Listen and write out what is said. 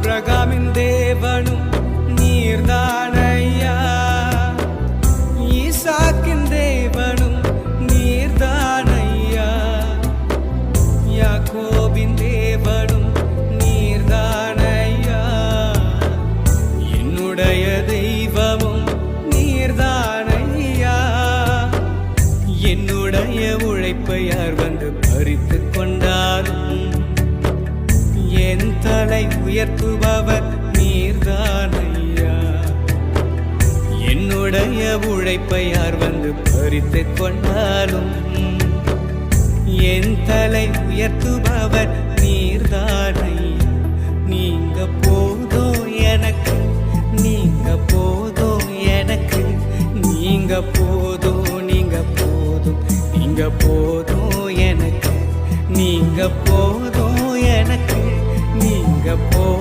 ஆபிரகாமின் தேவனும் நீர்தானையா, ஈசாக்கின் தேவனும் நீர்தானையா, யாக்கோபின் தேவனும் நீர்தானையா, என்னுடைய தெய்வமும் நீர்தானையா. என்னுடைய உழைப்பை யார் வந்து பறித்து கொண்டாலும் என் தலை உயர்த்துபவர் நீர்தானையா. என்னுடைய உழைப்பை யார் வந்து பறித்து கொண்டாலும் என் தலை உயர்த்துபவர் நீர்தானையா. நீங்க போதோ எனக்கு, நீங்க போதோ எனக்கு, நீங்க போதோ, நீங்க போதோ, நீங்க போதோ எனக்கு, நீங்க போதோ